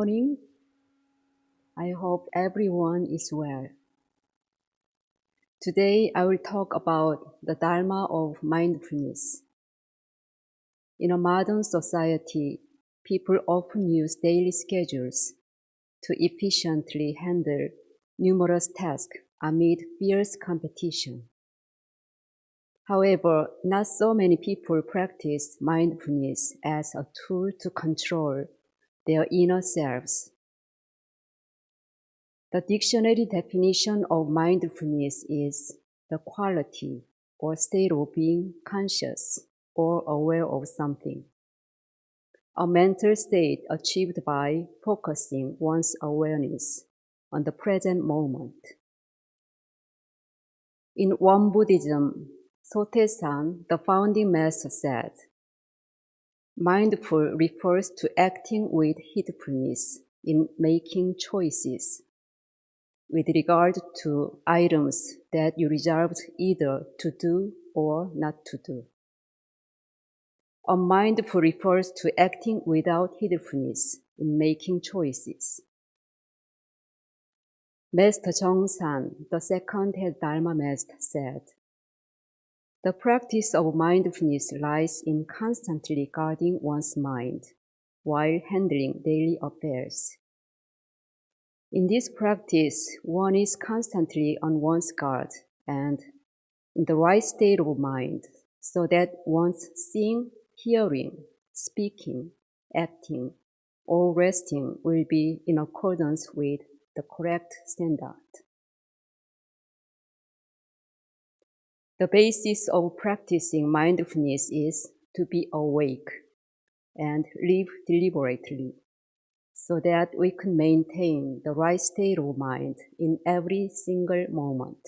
morning. I hope everyone is well. Today I will talk about the Dharma of Mindfulness. In a modern society, people often use daily schedules to efficiently handle numerous tasks amid fierce competition. However, not so many people practice mindfulness as a tool to control their inner selves. The dictionary definition of mindfulness is the quality or state of being conscious or aware of something, a mental state achieved by focusing one's awareness on the present moment. In Won Buddhism, Sotaesan, the founding master, said, mindful refers to acting with heedfulness in making choices with regard to items that you resolved either to do or not to do. Unmindful refers to acting without heedfulness in making choices. Master Jeongsan, the second head Dharma master, said, the practice of mindfulness lies in constantly guarding one's mind while handling daily affairs. In this practice, one is constantly on one's guard and in the right state of mind so that one's seeing, hearing, speaking, acting, or resting will be in accordance with the correct standard. The basis of practicing mindfulness is to be awake and live deliberately, so that we can maintain the right state of mind in every single moment.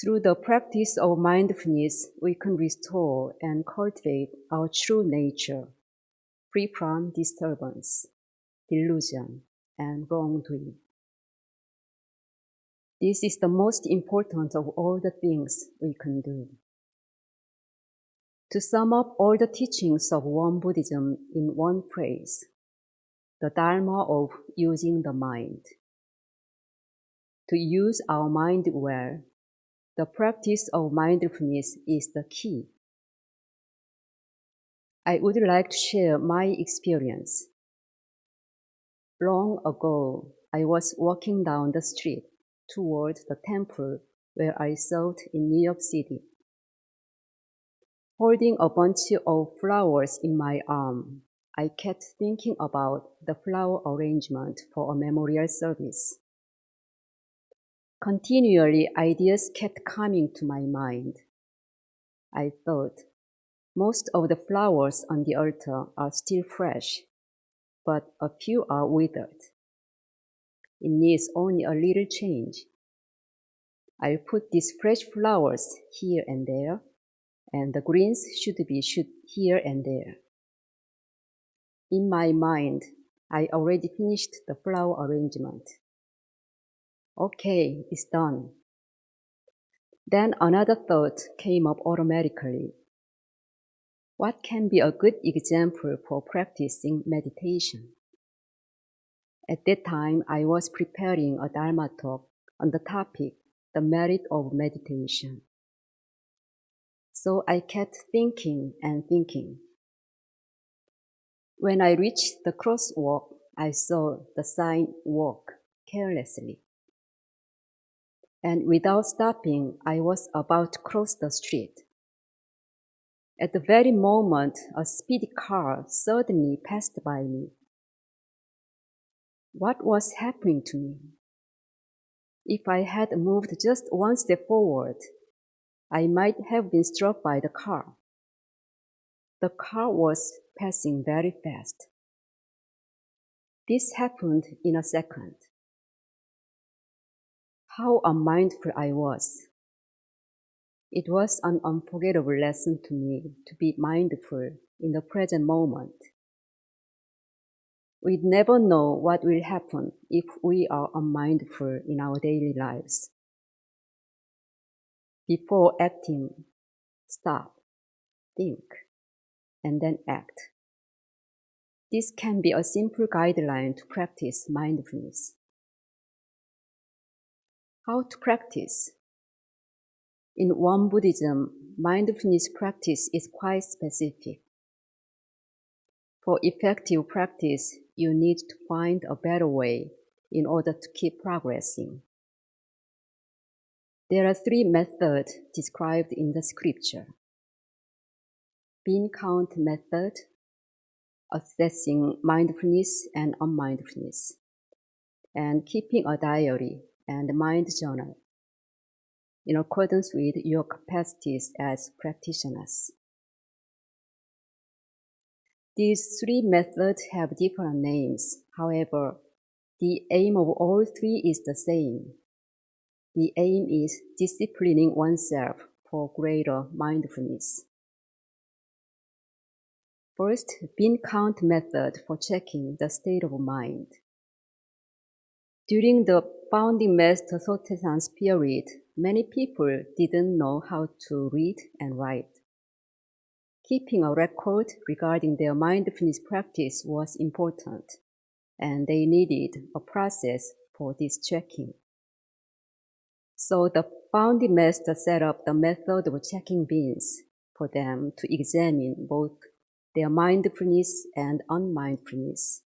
Through the practice of mindfulness, we can restore and cultivate our true nature, free from disturbance, delusion, and wrongdoing. This is the most important of all the things we can do. To sum up all the teachings of Won Buddhism in one phrase, the Dharma of using the mind. To use our mind well, the practice of mindfulness is the key. I would like to share my experience. Long ago, I was walking down the street toward the temple where I served in New York City. Holding a bunch of flowers in my arm, I kept thinking about the flower arrangement for a memorial service. Continually, ideas kept coming to my mind. I thought, most of the flowers on the altar are still fresh, but a few are withered. It needs only a little change. I'll put these fresh flowers here and there, and the greens should be here and there. In my mind, I already finished the flower arrangement. Okay, it's done. Then another thought came up automatically. What can be a good example for practicing meditation? At that time, I was preparing a Dharma talk on the topic, the merit of meditation. So I kept thinking and thinking. When I reached the crosswalk, I saw the sign walk carelessly. And without stopping, I was about to cross the street. At the very moment, a speedy car suddenly passed by me. What was happening to me? If I had moved just one step forward, I might have been struck by the car. The car was passing very fast. This happened in a second. How unmindful I was. It was an unforgettable lesson to me to be mindful in the present moment. We never know what will happen if we are unmindful in our daily lives. Before acting, stop, think, and then act. This can be a simple guideline to practice mindfulness. How to practice? In Won Buddhism, mindfulness practice is quite specific. For effective practice, you need to find a better way in order to keep progressing. There are 3 methods described in the scripture. Bean count method, assessing mindfulness and unmindfulness, and keeping a diary and mind journal in accordance with your capacities as practitioners. These 3 methods have different names. However, the aim of all 3 is the same. The aim is disciplining oneself for greater mindfulness. First, bean count method for checking the state of mind. During the founding Master Sotaesan's period, many people didn't know how to read and write. Keeping a record regarding their mindfulness practice was important, and they needed a process for this checking. So the founding master set up the method of checking beans for them to examine both their mindfulness and unmindfulness.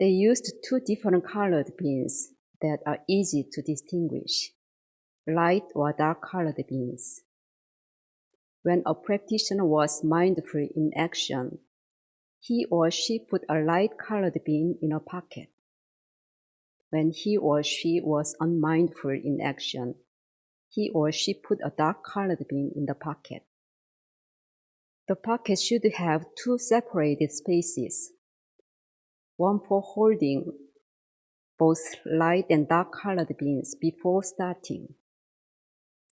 They used 2 different colored beans that are easy to distinguish, light or dark colored beans. When a practitioner was mindful in action, he or she put a light-colored bean in a pocket. When he or she was unmindful in action, he or she put a dark-colored bean in the pocket. The pocket should have 2 separated spaces, one for holding both light and dark-colored beans before starting,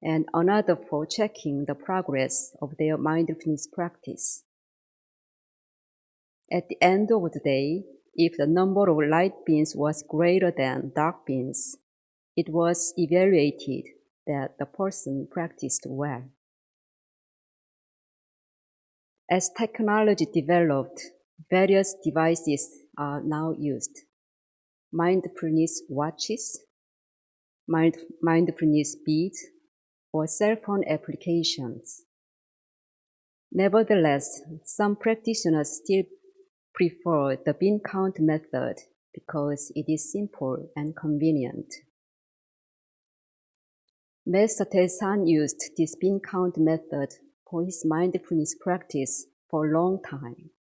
and another for checking the progress of their mindfulness practice. At the end of the day, if the number of light beans was greater than dark beans, it was evaluated that the person practiced well. As technology developed, various devices are now used. Mindfulness watches, mindfulness beads, or cell phone applications. Nevertheless, some practitioners still prefer the bean count method because it is simple and convenient. Master Sotaesan used this bean count method for his mindfulness practice for a long time.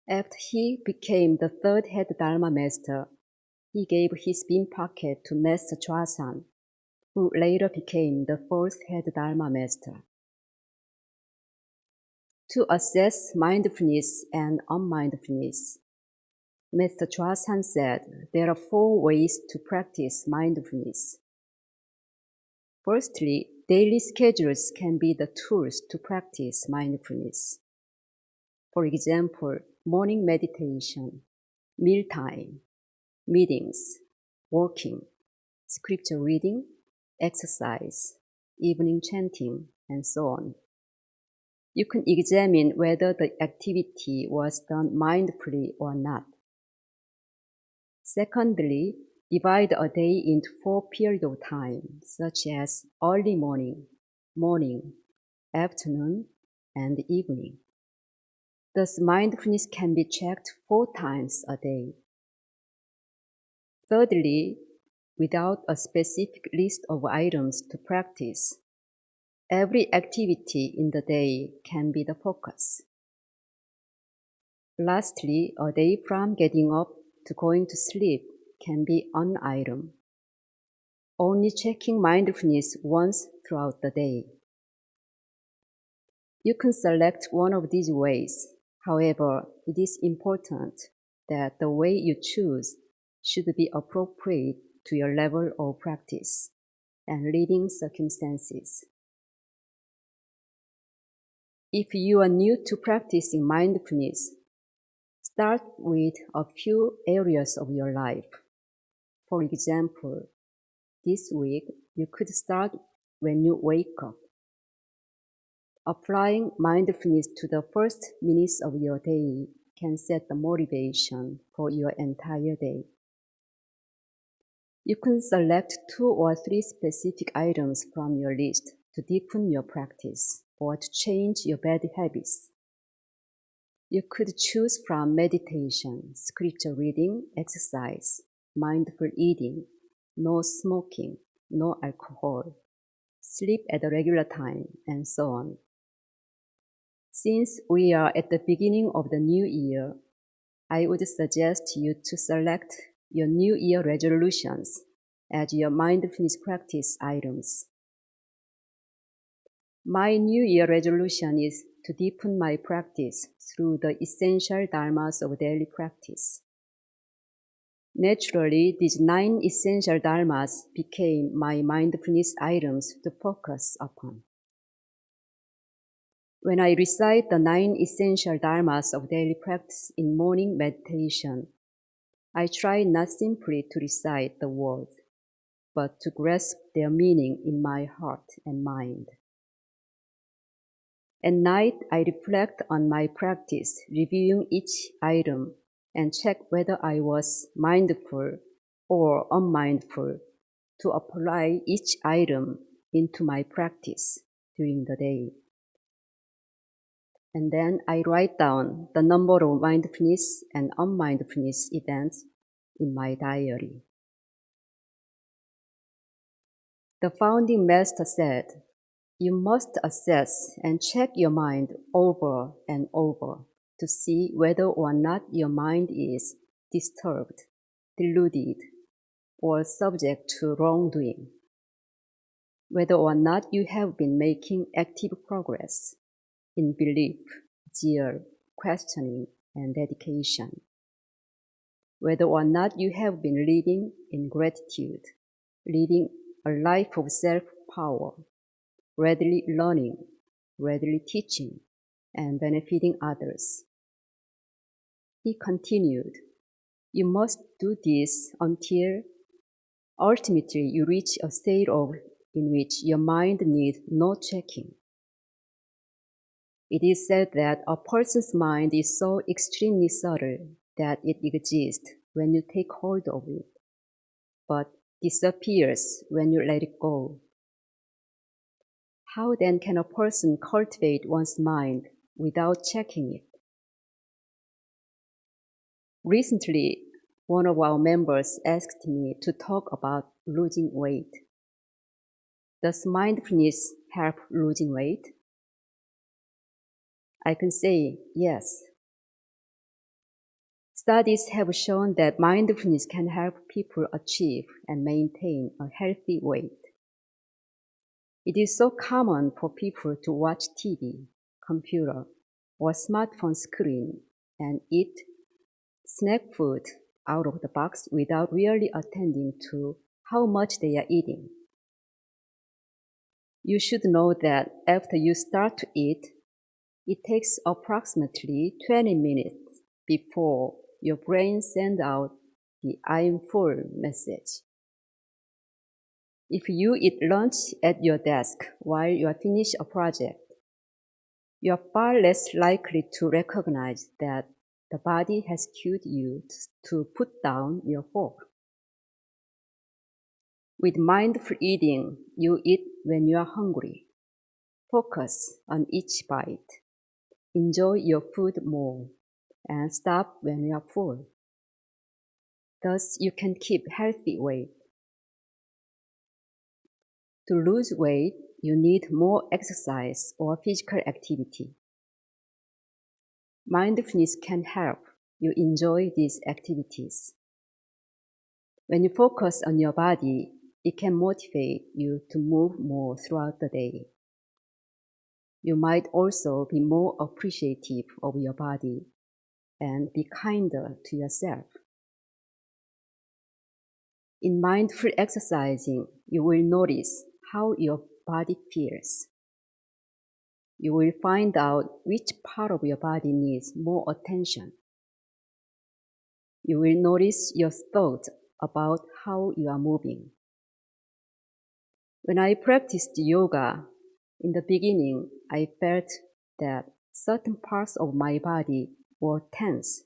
After he became the 3rd head Dharma master, he gave his bean pocket to Master Choasan, who later became the 4th head Dharma master. To assess mindfulness and unmindfulness, Master Choasan said there are 4 ways to practice mindfulness. Firstly, daily schedules can be the tools to practice mindfulness. For example, morning meditation, mealtime, meetings, walking, scripture reading, exercise, evening chanting, and so on. You can examine whether the activity was done mindfully or not. Secondly, divide a day into 4 periods of time, such as early morning, afternoon, and evening. Thus, mindfulness can be checked 4 times a day. Thirdly, without a specific list of items to practice, every activity in the day can be the focus. Lastly, a day from getting up to going to sleep can be an item, only checking mindfulness once throughout the day. You can select one of these ways. However, it is important that the way you choose should be appropriate to your level of practice and living circumstances. If you are new to practicing mindfulness, start with a few areas of your life. For example, this week you could start when you wake up. Applying mindfulness to the first minutes of your day can set the motivation for your entire day. You can select 2 or 3 specific items from your list to deepen your practice or to change your bad habits. You could choose from meditation, scripture reading, exercise, mindful eating, no smoking, no alcohol, sleep at a regular time, and so on. Since we are at the beginning of the new year, I would suggest you to select your New Year resolutions as your mindfulness practice items. My New Year resolution is to deepen my practice through the essential dharmas of daily practice. Naturally, these 9 essential dharmas became my mindfulness items to focus upon. When I recite the 9 essential dharmas of daily practice in morning meditation, I try not simply to recite the words, but to grasp their meaning in my heart and mind. At night, I reflect on my practice, reviewing each item, and check whether I was mindful or unmindful to apply each item into my practice during the day. And then I write down the number of mindfulness and unmindfulness events in my diary. The founding master said, "You must assess and check your mind over and over to see whether or not your mind is disturbed, deluded, or subject to wrongdoing, whether or not you have been making active progress in belief, zeal, questioning, and dedication, whether or not you have been living in gratitude, leading a life of self-power, readily learning, readily teaching, and benefiting others." He continued, "You must do this until ultimately you reach a state in which your mind needs no checking. It is said that a person's mind is so extremely subtle that it exists when you take hold of it, but disappears when you let it go. How then can a person cultivate one's mind without checking it?" Recently, one of our members asked me to talk about losing weight. Does mindfulness help losing weight? I can say yes. Studies have shown that mindfulness can help people achieve and maintain a healthy weight. It is so common for people to watch TV, computer, or smartphone screen and eat snack food out of the box without really attending to how much they are eating. You should know that after you start to eat, it takes approximately 20 minutes before your brain sends out the "I am full" message. If you eat lunch at your desk while you are finished a project, you are far less likely to recognize that the body has cued you to put down your fork. With mindful eating, you eat when you are hungry. Focus on each bite. Enjoy your food more and stop when you are full. Thus, you can keep healthy weight. To lose weight, you need more exercise or physical activity. Mindfulness can help you enjoy these activities. When you focus on your body, it can motivate you to move more throughout the day. You might also be more appreciative of your body and be kinder to yourself. In mindful exercising, you will notice how your body feels. You will find out which part of your body needs more attention. You will notice your thoughts about how you are moving. When I practiced yoga, In the beginning, I felt that certain parts of my body were tense,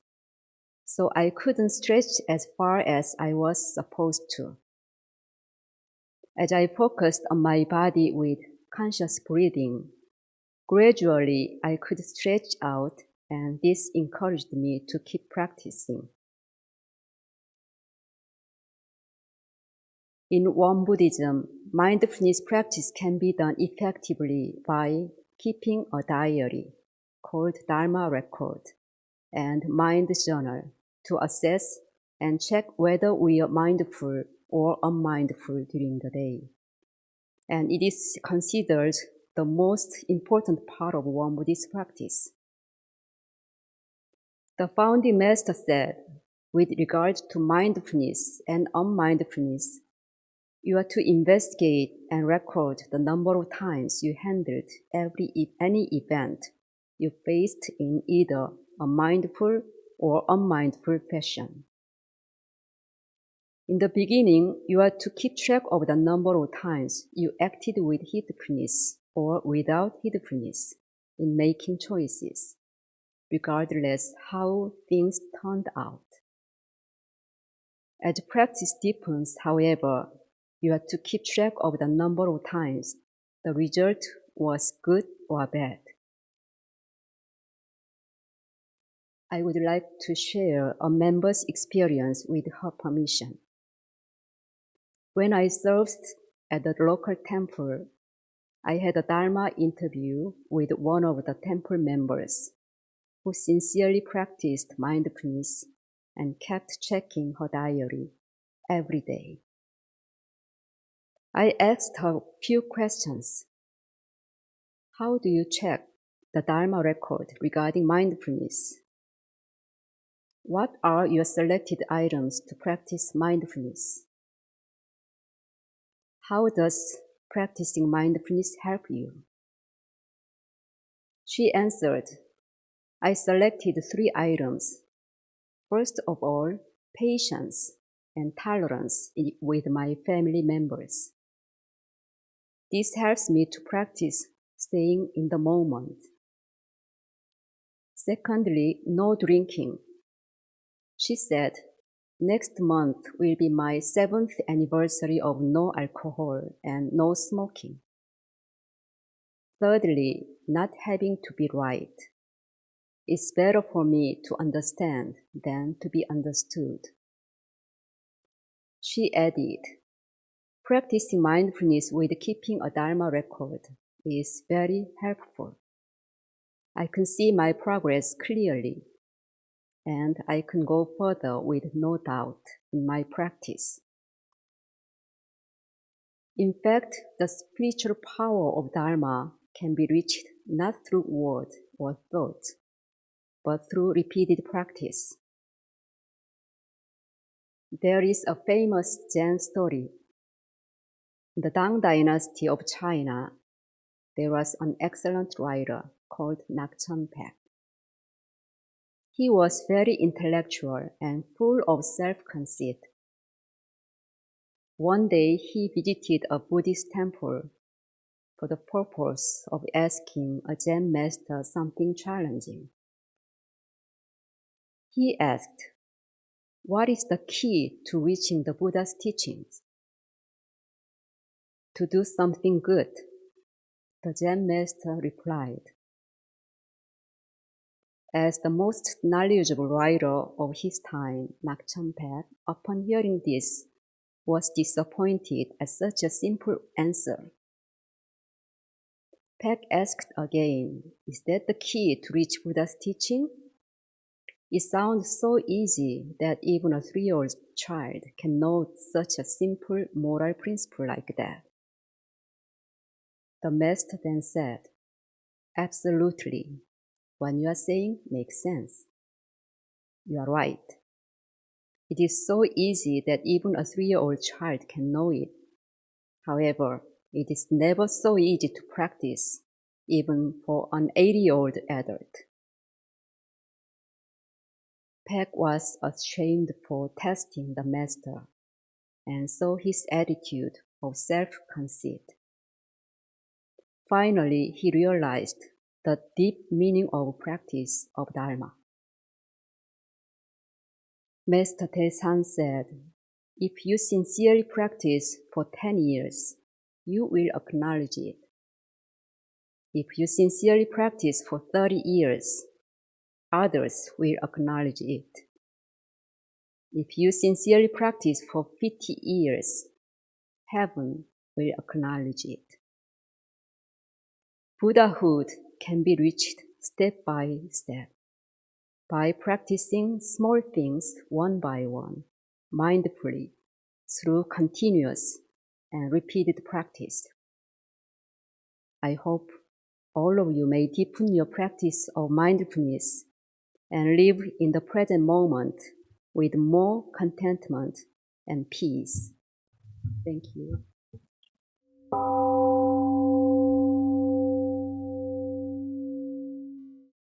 so I couldn't stretch as far as I was supposed to. As I focused on my body with conscious breathing, gradually I could stretch out, and this encouraged me to keep practicing. In Won Buddhism, mindfulness practice can be done effectively by keeping a diary called Dharma record and mind journal to assess and check whether we are mindful or unmindful during the day. And it is considered the most important part of Won Buddhist practice. The founding master said, with regard to mindfulness and unmindfulness, you are to investigate and record the number of times you handled any event you faced in either a mindful or unmindful fashion. In the beginning, you are to keep track of the number of times you acted with heedfulness or without heedfulness in making choices, regardless how things turned out. As practice deepens, however, you are to keep track of the number of times the result was good or bad. I would like to share a member's experience with her permission. When I served at the local temple, I had a Dharma interview with one of the temple members who sincerely practiced mindfulness and kept checking her diary every day. I asked her a few questions. How do you check the Dharma record regarding mindfulness? What are your selected items to practice mindfulness? How does practicing mindfulness help you? She answered, I selected 3 items. First of all, patience and tolerance with my family members. This helps me to practice staying in the moment. Secondly, no drinking. She said, next month will be my 7th anniversary of no alcohol and no smoking. Thirdly, not having to be right. It's better for me to understand than to be understood. She added, practicing mindfulness with keeping a Dharma record is very helpful. I can see my progress clearly, and I can go further with no doubt in my practice. In fact, the spiritual power of Dharma can be reached not through word or thought, but through repeated practice. There is a famous Zen story. In the Tang Dynasty of China, there was an excellent writer called Nakchenpak. He was very intellectual and full of self-conceit. One day he visited a Buddhist temple for the purpose of asking a Zen master something challenging. He asked, what is the key to reaching the Buddha's teachings? To do something good, the Zen master replied. As the most knowledgeable writer of his time, Nakchenpak, upon hearing this, was disappointed at such a simple answer. Pak asked again, is that the key to reach Buddha's teaching? It sounds so easy that even a 3-year-old child can know such a simple moral principle like that. The master then said, absolutely. What you are saying makes sense. You are right. It is so easy that even a 3-year-old child can know it. However, it is never so easy to practice, even for an 80-year-old adult. Pak was ashamed for testing the master, and saw his attitude of self-conceit. Finally, he realized the deep meaning of practice of Dharma. Master Te-san said, if you sincerely practice for 10 years, you will acknowledge it. If you sincerely practice for 30 years, others will acknowledge it. If you sincerely practice for 50 years, heaven will acknowledge it. Buddhahood can be reached step by step by practicing small things one by one, mindfully, through continuous and repeated practice. I hope all of you may deepen your practice of mindfulness and live in the present moment with more contentment and peace. Thank you.